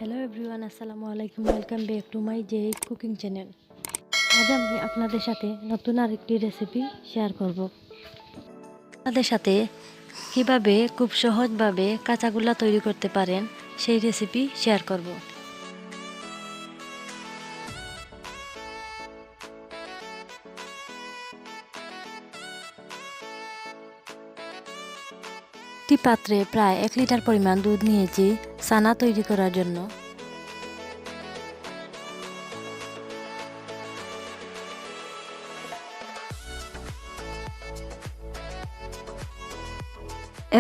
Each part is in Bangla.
হ্যালো এভরিওয়ান, আসসালামু আলাইকুম। Welcome back to my J cooking channel. আজ আমি আপনাদের সাথে নতুন আরেকটি রেসিপি শেয়ার করব। আপনাদের সাথে কিভাবে খুব সহজভাবে কাঁচাগোল্লা তৈরি করতে পারেন সেই রেসিপি শেয়ার করব। একটি পাত্রে প্রায় 1 লিটার পরিমাণ দুধ নিয়েছি ছানা তৈরি করার জন্য।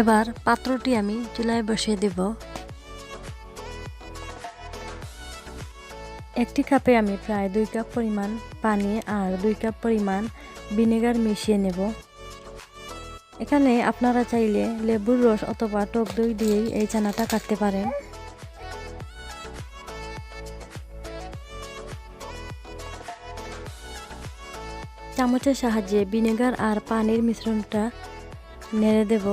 এবার পাত্রটি আমি চুলায় বসিয়ে দেব। একটি কাপে আমি প্রায় 2 কাপ পরিমাণ পানি আর 2 কাপ পরিমাণ ভিনেগার মিশিয়ে নেব। এখানে আপনারা চাইলে লেবুর রস অথবা টক দই দিয়েই এই ছানাটা কাটতে পারেন। চামচের সাহায্যে ভিনেগার আর পানির মিশ্রণটা নেড়ে দেব।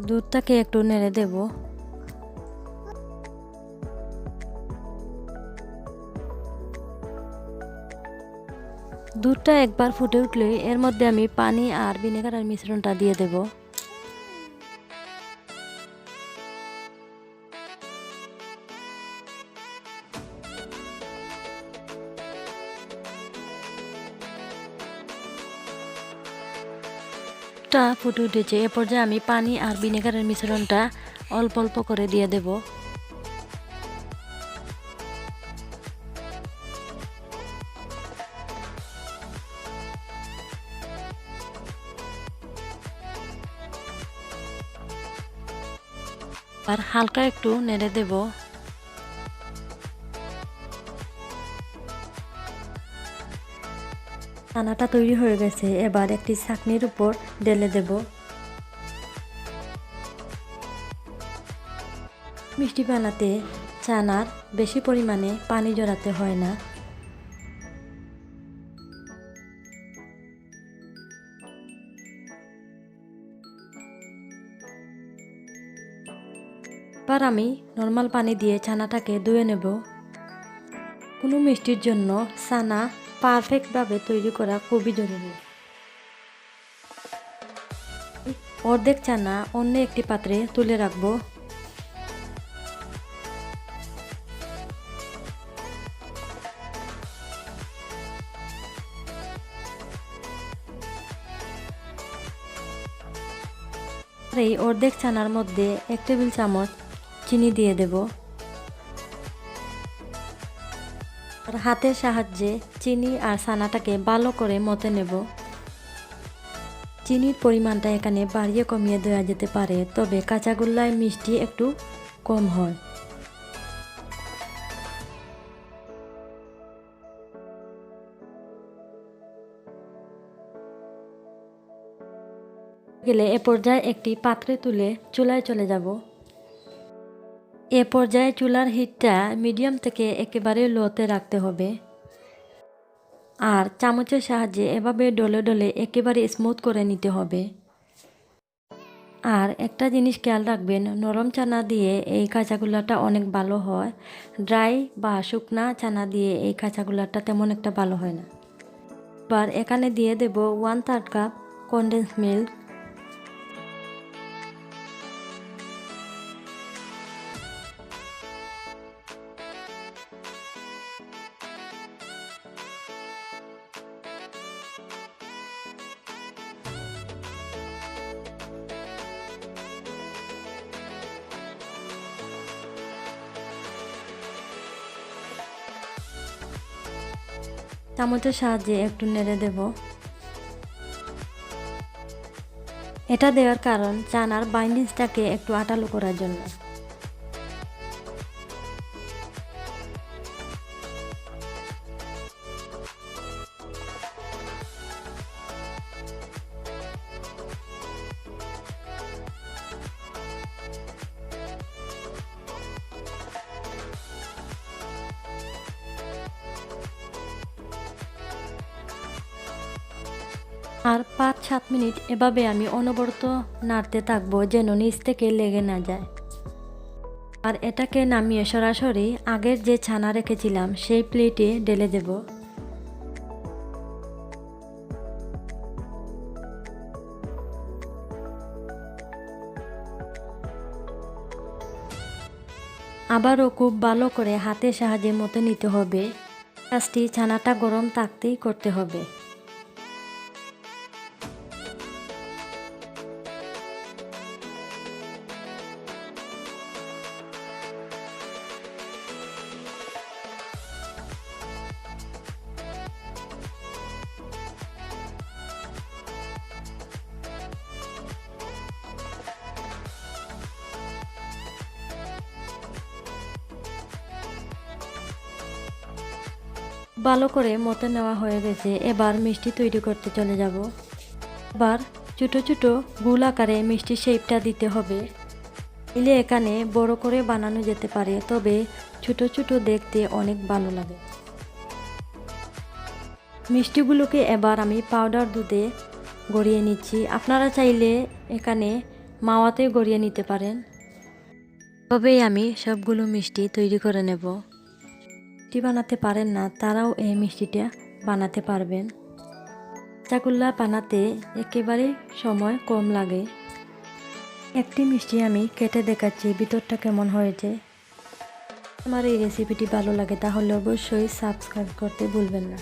দুধটাকে একটু নেড়ে দেব। দুধটা একবার ফুটে উঠলে এর মধ্যে আমি পানি আর ভিনেগারের মিশ্রণটা দিয়ে দেব। ফুটে উঠেছে, এ পর্যায়ে আমি পানি আর ভিনেগারের মিশ্রণটা অল্প অল্প করে দিয়ে দেব। আর হালকা একটু নেড়ে দেব। ছানাটা তৈরি হয়ে গেছে, এবার একটি ছাঁকনির উপর ঢেলে দেব। মিষ্টি বানাতে ছানার বেশি পরিমাণে পানি জড়াতে হয় না। এবার আমি নর্মাল পানি দিয়ে ছানাটাকে ধুয়ে নেব। কোনো মিষ্টির জন্য ছানা পারফেক্টভাবে তৈরি করা খুবই জরুরি। অর্ধেক ছানা অন্য একটি পাত্রে তুলে রাখবো। এই অর্ধেক ছানার মধ্যে 1 টেবিল চামচ চিনি দিয়ে দেব। আর হাতের সাহায্যে চিনি আর ছানাটাকে ভালো করে মথে নেব। চিনির পরিমাণটা এখানে বাড়িয়ে কমিয়ে দেওয়া যেতে পারে, তবে কাঁচাগোল্লায় মিষ্টি একটু কম হয়। গেলে এ পর্যায়ে একটি পাত্রে তুলে চুলায় চলে যাব। এ পর্যায়ে চুলার হিটটা মিডিয়াম থেকে একেবারে লোতে রাখতে হবে। আর চামচের সাহায্যে এভাবে ডলে ডলে একেবারে স্মুথ করে নিতে হবে। আর একটা জিনিস খেয়াল রাখবেন, নরম চানা দিয়ে এই কাঁচাগোল্লাটা অনেক ভালো হয়। ড্রাই বা শুকনা চানা দিয়ে এই কাঁচাগোল্লাটা তেমন একটা ভালো হয় না। এবার এখানে দিয়ে দেব 1/3 কাপ কনডেন্স মিল্ক। চামচের সাহায্যে একটু নেড়ে দেব। এটা দেওয়ার কারণ চানার বাইন্ডিংসটাকে একটু আঠালো করার জন্য। আর 5-7 মিনিট এভাবে আমি অনবরত নাড়তে থাকবো যেন নিচ থেকে লেগে না যায়। আর এটাকে নামিয়ে সরাসরি আগের যে ছানা রেখেছিলাম সেই প্লেটে ঢেলে দেব। আবারও খুব ভালো করে হাতের সাহায্যে মতে নিতে হবে। কাজটি ছানাটা গরম থাকতেই করতে হবে। ভালো করে মতে নেওয়া হয়ে গেছে। এবার মিষ্টি তৈরি করতে চলে যাব। এবার ছোটো ছোটো গোল আকারে মিষ্টির শেপটা দিতে হবে। এলে এখানে বড় করে বানানো যেতে পারে, তবে ছোটো ছোটো দেখতে অনেক ভালো লাগে। মিষ্টিগুলোকে এবার আমি পাউডার দুধে গড়িয়ে নিচ্ছি। আপনারা চাইলে এখানে মাওয়াতে গড়িয়ে নিতে পারেন। তবেই আমি সবগুলো মিষ্টি তৈরি করে নেব। মিষ্টি বানাতে পারেন না তারাও এই মিষ্টিটা বানাতে পারবেন। রসগোল্লা বানাতে একেবারে সময় কম লাগে। একটি মিষ্টি আমি কেটে দেখাচ্ছি ভিতরটা কেমন হয়েছে। আমার এই রেসিপিটি ভালো লাগে তাহলে অবশ্যই সাবস্ক্রাইব করতে ভুলবেন না।